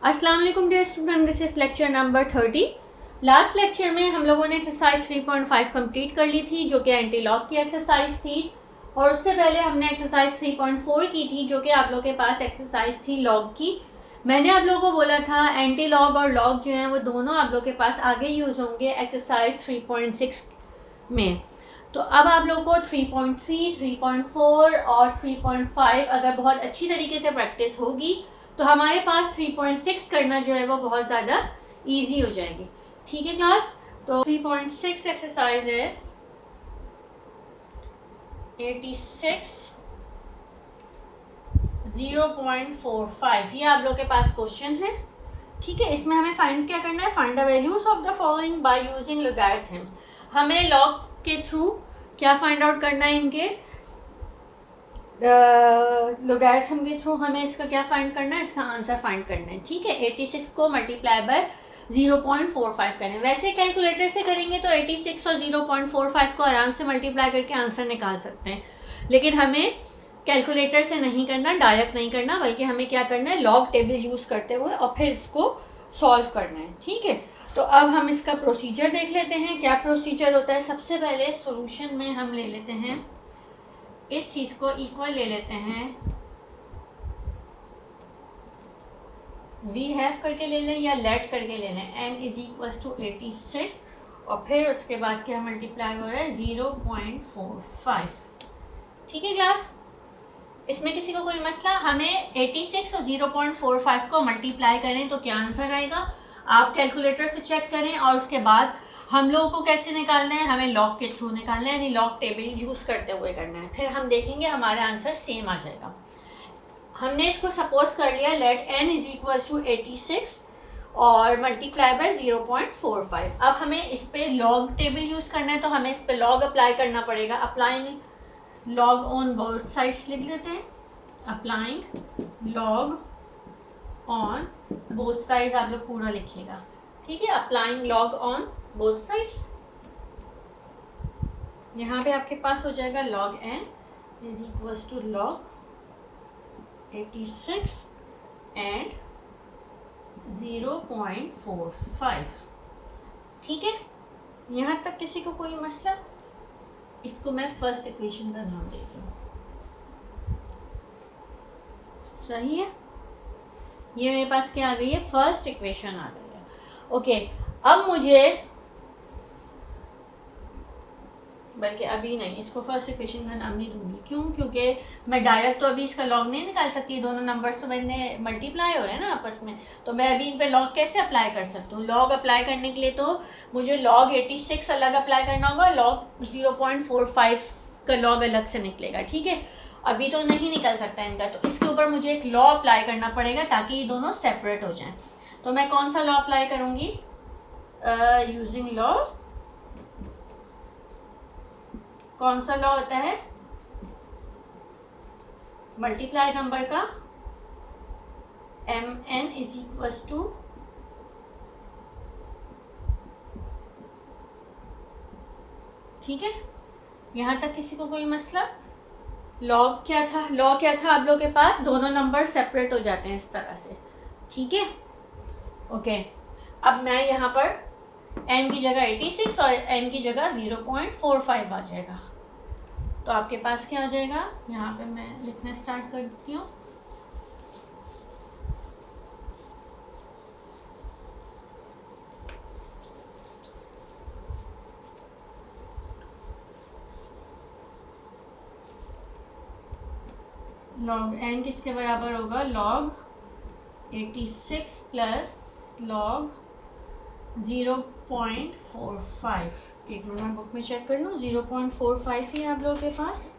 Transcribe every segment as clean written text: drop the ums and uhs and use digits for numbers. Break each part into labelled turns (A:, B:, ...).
A: अस्सलाम वालेकुम dear student, this is lecture number 30। Last lecture में हम लोगों ने एक्सरसाइज 3.5 कंप्लीट कर ली थी जो कि एंटी लॉग की एक्सरसाइज थी, और उससे पहले हमने एक्सरसाइज 3.4 की थी जो कि आप लोगों के पास एक्सरसाइज थी लॉग की। मैंने आप लोगों को बोला था एंटी लॉग और लॉग जो हैं वो दोनों आप लोगों के पास आगे यूज़ होंगे एक्सरसाइज 3.6 में। तो अब आप लोगों को 3.3, 3.4 और 3.5 अगर बहुत अच्छी तरीके से प्रैक्टिस होगी तो हमारे पास 3.6 करना जो है वो बहुत ज़्यादा इजी हो जाएगी। ठीक है क्लास, तो 3.6 एक्सरसाइज इज 86 0.45, ये आप लोग के पास क्वेश्चन है। ठीक है, इसमें हमें फाइंड क्या करना है, find the values of the following by using logarithms. हमें लॉग के थ्रू क्या फाइंड आउट करना है, इनके लॉगरिथम के थ्रू हमें इसका क्या फाइंड करना है, इसका आंसर फाइंड करना है। ठीक है, 86 को मल्टीप्लाई बाय 0.45 करें। वैसे कैलकुलेटर से करेंगे तो 86 और 0.45 को आराम से मल्टीप्लाई करके आंसर निकाल सकते हैं, लेकिन हमें कैलकुलेटर से नहीं करना, डायरेक्ट नहीं करना, बल्कि हमें क्या करना है, लॉग टेबल यूज़ करते हुए और फिर इसको सॉल्व करना है। ठीक है, तो अब हम इसका प्रोसीजर देख लेते हैं। क्या प्रोसीजर होता है, सबसे पहले सॉल्यूशन में हम ले लेते हैं इस चीज़ को इक्वल ले लेते हैं, वी हैव करके ले लें या लेट करके ले लें, n इज इक्वल्स टू 86 और फिर उसके बाद क्या मल्टीप्लाई हो रहा है 0.45। ठीक है क्लास, इसमें किसी को कोई मसला, हमें 86 और 0.45 को मल्टीप्लाई करें तो क्या आंसर आएगा, आप कैलकुलेटर से चेक करें। और उसके बाद हम लोगों को कैसे निकालना है, हमें लॉग के थ्रू निकालना है, यानी लॉग टेबल यूज़ करते हुए करना है। फिर हम देखेंगे हमारा आंसर सेम आ जाएगा। हमने इसको सपोज कर लिया let n is equals to 86 और मल्टीप्लाई बाय 0.45। अब हमें इस पे लॉग टेबल यूज़ करना है तो हमें इस पे लॉग अप्लाई करना पड़ेगा। Applying log on both sides लिख लेते हैं, applying log on both sides आप लोग पूरा लिखिएगा। ठीक है, applying log on both sides, यहाँ पे आपके पास हो जाएगा log n is equals to log 86 and 0.45। ठीक है, यहाँ तक किसी को कोई मसला, इसको मैं फर्स्ट इक्वेशन का नाम दे रही हूँ। सही है, ये मेरे पास क्या आ गई है, फर्स्ट इक्वेशन आ गई है। ओके, अब मुझे, बल्कि अभी नहीं, इसको फर्स्ट इक्वेशन का नाम नहीं दूंगी। क्यों, क्योंकि मैं डायरेक्ट तो अभी इसका लॉग नहीं निकाल सकती, दोनों नंबर्स तो मैंने मल्टीप्लाई हो रहे हैं ना आपस में, तो मैं अभी इन पे लॉग कैसे अप्लाई कर सकती हूँ। लॉग अप्लाई करने के लिए तो मुझे लॉग 86 अलग अप्लाई करना होगा, लॉग 0.45 का लॉग अलग से निकलेगा। ठीक है, अभी तो नहीं निकल सकता इनका, तो इसके ऊपर मुझे एक लॉ अप्लाई करना पड़ेगा ताकि ये दोनों सेपरेट हो जाएं। तो मैं कौन सा लॉ अप्लाई करूँगी, यूजिंग लॉ, कौन सा लॉ होता है, मल्टीप्लाई नंबर का mn इज इक्वल्स टू ठीक है, यहाँ तक किसी को कोई मसला। लॉग क्या था, लॉग क्या था, आप लोग के पास दोनों नंबर सेपरेट हो जाते हैं इस तरह से। ठीक है, ओके, अब मैं यहाँ पर n की जगह 86 और n की जगह 0.45 आ जाएगा, तो आपके पास क्या हो जाएगा, यहाँ पे मैं लिखना स्टार्ट कर देती हूँ। लॉग n किसके बराबर होगा, लॉग 86 प्लस लॉग 0.45। एक मिनट मैं बुक में चेक कर लूँ, 0.45 ही आप लोगों के पास,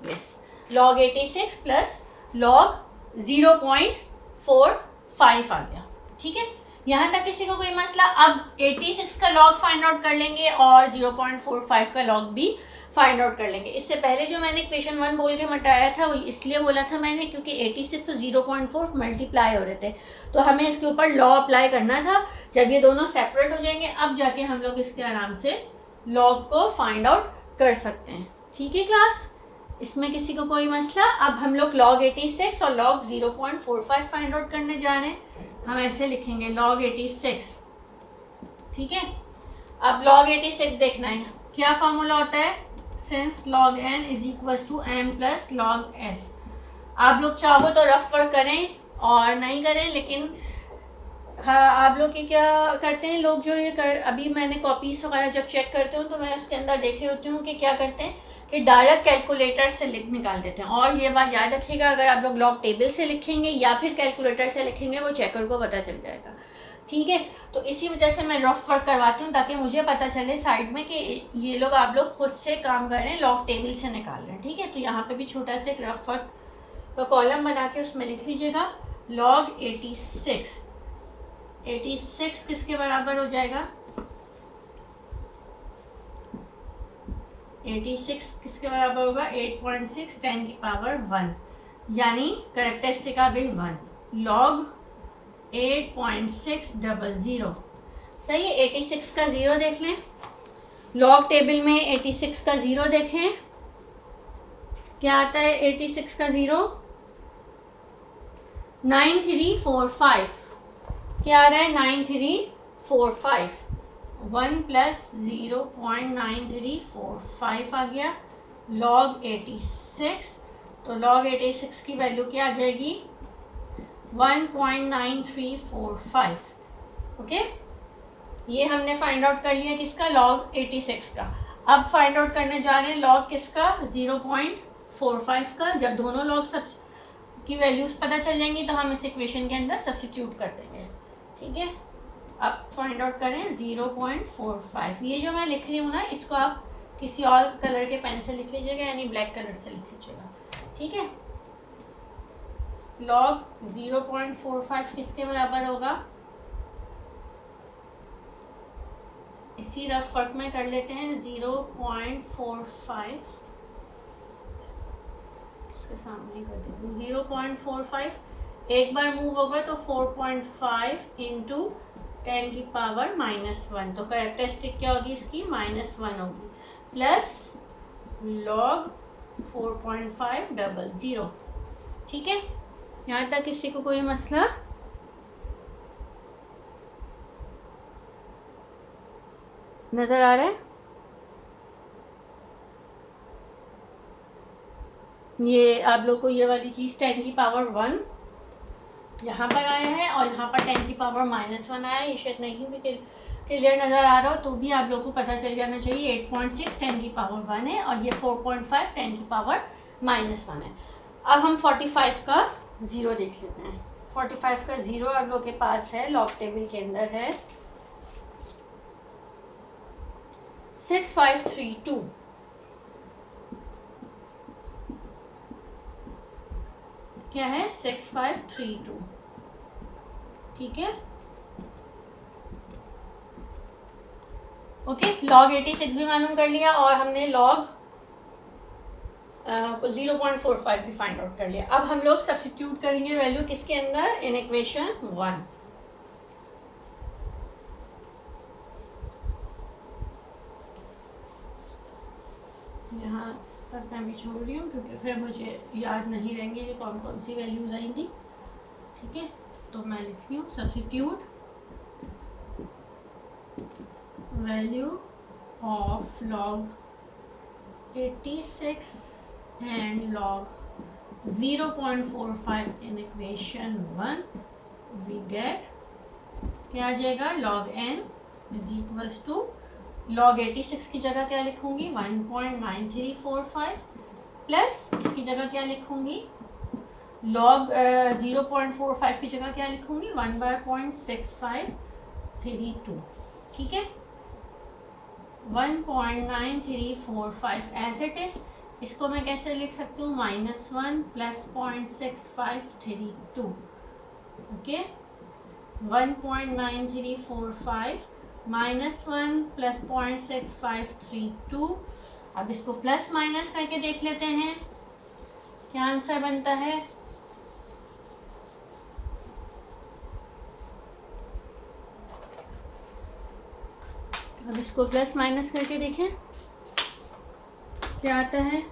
A: यस, लॉग 86 प्लस लॉग 0.45 आ गया। ठीक है, यहाँ तक किसी को कोई मसला। अब 86 का लॉग फाइंड आउट कर लेंगे और 0.45 का लॉग भी फाइंड आउट कर लेंगे। इससे पहले जो मैंने इक्वेशन 1 बोल के मटाया था वो इसलिए बोला था मैंने क्योंकि 86 और 0.4 मल्टीप्लाई हो रहे थे, तो हमें इसके ऊपर लॉ अप्लाई करना था। जब ये दोनों सेपरेट हो जाएंगे अब जाके हम लोग इसके आराम से लॉग को फाइंड आउट कर सकते हैं। ठीक है क्लास, इसमें किसी को कोई मसला। अब हम लोग log 86 और log 0.45 फाइंड आउट करने जा रहे हैं। हम ऐसे लिखेंगे log 86, ठीक है। अब log 86 देखना है, क्या फार्मूला होता है, since log n is equal to m plus log s। आप लोग चाहो तो रफ वर्क करें और नहीं करें, लेकिन हाँ आप लोग क्या करते हैं, लोग जो ये अभी मैंने कॉपीज वगैरह जब चेक करते हूँ तो मैं उसके अंदर देख रही होती हूँ कि क्या करते हैं कि डायरेक्ट कैलकुलेटर से निकाल देते हैं। और ये बात याद रखिएगा, अगर आप लोग लॉग टेबल से लिखेंगे या फिर कैलकुलेटर से लिखेंगे वो चेकर को पता चल जाएगा, ठीक है। तो इसी वजह से मैं रफ वर्क करवाती हूँ ताकि मुझे पता चले साइड में कि ये लोग आप लोग खुद से काम कर रहे हैं, लॉग टेबल से निकाल रहे हैं, ठीक है। तो यहाँ पे भी छोटा सा एक रफ वर्क का कॉलम बना के उसमें लिख लीजिएगा log 86। 86 किसके बराबर हो जाएगा, 86 किसके बराबर होगा, 8.6 10 की पावर 1, यानी करेक्टरिस्टिक आ गई 1 log 8.600। सही है। 86 का ज़ीरो देख लें, लॉग टेबल में 86 का ज़ीरो देखें, क्या आता है 86 का ज़ीरो, 9345। क्या आ रहा है 9345, 1 प्लस 0.9345 आ गया log 86। तो log 86 की वैल्यू क्या आ जाएगी 1.9345। ओके, ये हमने फाइंड आउट कर लिया किसका, log 86 का। अब फाइंड आउट करने जा रहे हैं log किसका 0.45 का। जब दोनों log सब की वैल्यूज पता चल जाएंगी तो हम इस इक्वेशन के अंदर सब्स्टिट्यूट कर देंगे, ठीक है। अब फाइंड आउट करें 0.45। ये जो मैं लिख रही हूँ ना, इसको आप किसी और कलर के पेन से लिख लीजिएगा, यानी ब्लैक कलर से लिख लीजिएगा, ठीक है। log 0.45 किसके बराबर होगा, इसी रफ वर्क में कर लेते हैं 0.45, इसके सामने कर देती हूँ 0.45। एक बार मूव होगा तो 4.5 इंटू 10 की पावर -1, तो करेक्टरिस्टिक क्या होगी इसकी -1 होगी, प्लस log 4.500, ठीक है। यहाँ तक किसी को कोई मसला, नज़र आ रहा है। ये आप लोग को ये वाली चीज़ 10 की पावर 1 यहाँ पर आया है और यहाँ पर 10 की पावर -1 आया है। ये शायद नहीं भी क्लियर नज़र आ रहा हो तो भी आप लोग को पता चल जाना चाहिए 8.6 10 की पावर 1 है और ये 4.5 10 की पावर -1 है। अब हम 45 का ज़ीरो देख लेते हैं। 45 का ज़ीरो आप लोग के पास है, लॉग टेबल के अंदर है 6532। क्या है 6532, ठीक है। ओके, log 86 भी मालूम कर लिया और हमने log 0.45 भी फाइंड आउट कर लिया। अब हम लोग सब्स्टिट्यूट करेंगे वैल्यू किसके अंदर, इन इक्वेशन 1। यहाँ तक मैं भी छोड़ रही हूँ क्योंकि फिर मुझे याद नहीं रहेंगे कि कौन कौन सी वैल्यूज आई थी, ठीक है। तो मैं लिख रही हूँ substitute value of log 86 and log 0.45 in equation 1, we get क्या आ जाएगा log n is equals to log 86 की जगह क्या लिखूंगी 1.9345 प्लस इसकी जगह क्या लिखूंगी log 0.45 की जगह क्या लिखूंगी 1/.6532, ठीक है। 1.9345 एज इट इज, इसको मैं कैसे लिख सकती हूँ -1 प्लस 0.6532, ओके। 1.9345 -1 प्लस 0.6532। अब इसको प्लस माइनस करके देख लेते हैं क्या आंसर बनता है। अब इसको प्लस माइनस करके देखें क्या आता है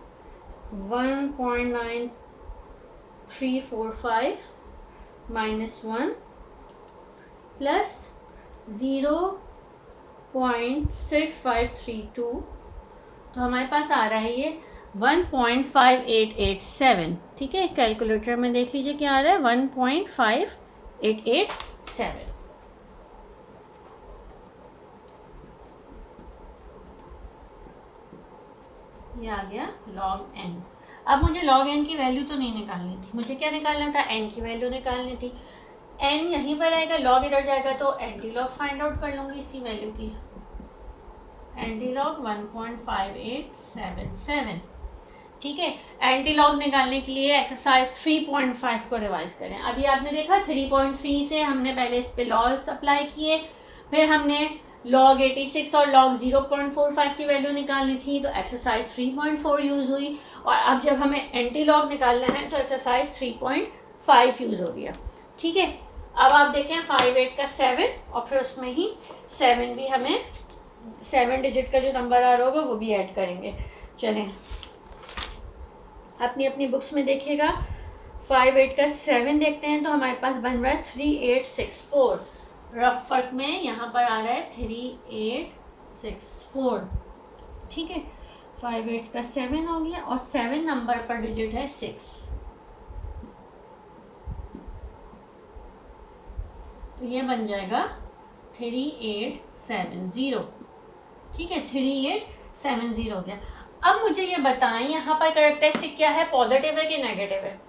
A: 1.9345 -1 प्लस 0.6532, तो हमारे पास आ रहा है ये 1.5887। ठीक है, कैलकुलेटर में देख लीजिए क्या आ रहा है, 1.5887। ये आ गया log n। अब मुझे log n की वैल्यू तो नहीं निकालनी थी, मुझे क्या निकालना था, n की वैल्यू निकालनी थी। n यहीं पर आएगा, log इधर जाएगा, तो एंटी लॉग फाइंड आउट कर लूँगी इसी वैल्यू की। Anti log 1.5877। ठीक है, एंटी लॉग निकालने के लिए एक्सरसाइज 3.5 को रिवाइज करें। अभी आपने देखा 3.3 से हमने पहले इस पे लॉग्स अप्लाई किए, फिर हमने log 86 और log 0.45 की वैल्यू निकालनी थी, तो एक्सरसाइज 3.4 यूज़ हुई। और अब जब हमें एंटी लॉग निकालना है तो एक्सरसाइज 3.5 यूज़ हो गया। ठीक है, अब आप देखें 5 8 का 7, और फिर उसमें ही 7 भी हमें 7 डिजिट का जो नंबर आ रहा होगा वो भी ऐड करेंगे। चलें, अपनी अपनी बुक्स में देखिएगा, 5 8 का 7 देखते हैं तो हमारे पास बन रहा है 3864। रफ फर्क में यहाँ पर आ रहा है 3864। ठीक है, 5 8 का 7 हो गया, और 7 नंबर पर डिजिट है 6, तो ये बन जाएगा 3870। ठीक है, 3870 हो गया। अब मुझे ये बताएं यहाँ पर कैरेक्टरिस्टिक क्या है, पॉजिटिव है कि नेगेटिव है।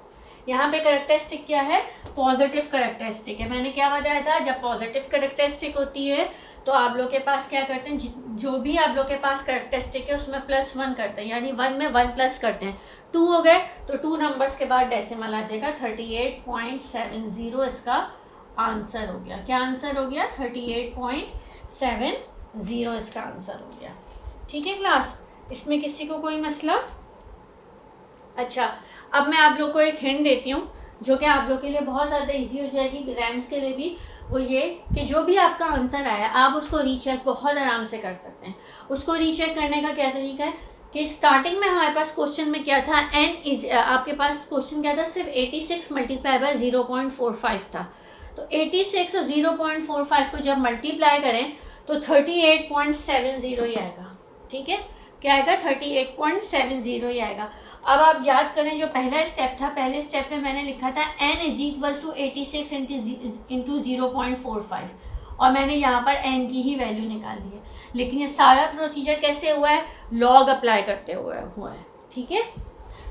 A: यहाँ पे कैरेक्टरिस्टिक क्या है, पॉजिटिव कैरेक्टरिस्टिक है। मैंने क्या बताया था, जब पॉजिटिव कैरेक्टरिस्टिक होती है तो आप लोग के पास क्या करते हैं, जो भी आप लोग के पास कैरेक्टरिस्टिक है उसमें +1 करते हैं, यानी 1 में 1 प्लस करते हैं। 2 हो गए तो 2 नंबर्स के बाद डेसिमल आ जाएगा, 38.70 इसका आंसर हो गया। क्या आंसर हो गया, 38.70 इसका आंसर हो गया। ठीक है क्लास, इसमें किसी को कोई मसला? अच्छा, अब मैं आप लोग को एक हिंट देती हूँ जो कि आप लोग के लिए बहुत ज़्यादा इजी हो जाएगी एग्जाम्स के लिए भी। वो ये कि जो भी आपका आंसर आया आप उसको रीचेक बहुत आराम से कर सकते हैं। उसको रीचेक करने का क्या तरीका है कि स्टार्टिंग में हमारे पास क्वेश्चन में क्या था, आपके पास क्वेश्चन क्या था, सिर्फ 86 मल्टीप्लाई बाय 0.45 था। तो 86 और 0.45 को जब मल्टीप्लाई करें तो 38.70 ही आएगा। ठीक है, क्या आएगा, 38.70 ही आएगा। अब आप याद करें जो पहला स्टेप था, पहले स्टेप में मैंने लिखा था n = 86 इंटू 0.45, और मैंने यहाँ पर n की ही वैल्यू निकाल दी है। लेकिन ये सारा प्रोसीजर कैसे हुआ है, लॉग अप्लाई करते हुए हुआ है। ठीक है,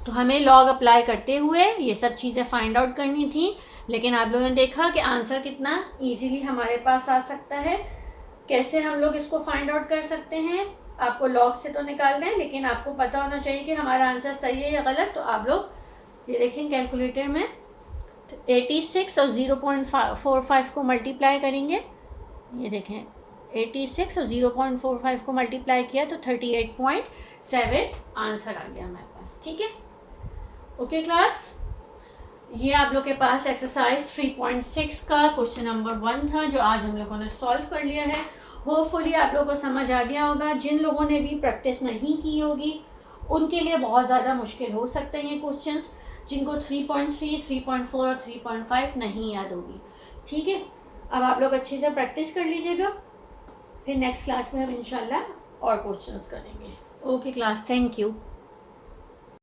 A: तो हमें लॉग अप्लाई करते हुए ये सब चीज़ें फाइंड आउट करनी थी। लेकिन आप लोगों ने देखा कि आंसर कितना ईजीली हमारे पास आ सकता है। कैसे हम लोग इसको फाइंड आउट कर सकते हैं, आपको लॉग से तो निकालना है, लेकिन आपको पता होना चाहिए कि हमारा आंसर सही है या गलत। तो आप लोग ये देखें कैलकुलेटर में 86 और 0.45 को मल्टीप्लाई करेंगे। ये देखें 86 और 0.45 को मल्टीप्लाई किया तो 38.7 आंसर आ गया हमारे पास। ठीक है, ओके क्लास, ये आप लोग के पास एक्सरसाइज 3.6 का क्वेश्चन नंबर 1 था जो आज हम लोगों ने सॉल्व कर लिया है। होपफुली आप लोगों को समझ आ गया होगा। जिन लोगों ने भी प्रैक्टिस नहीं की होगी उनके लिए बहुत ज़्यादा मुश्किल हो सकते हैं ये क्वेश्चंस, जिनको 3.3, 3.4 और 3.5 नहीं याद होगी। ठीक है, अब आप लोग अच्छे से प्रैक्टिस कर लीजिएगा, फिर नेक्स्ट क्लास में हम इंशाल्लाह और क्वेश्चंस करेंगे। Okay class, thank you.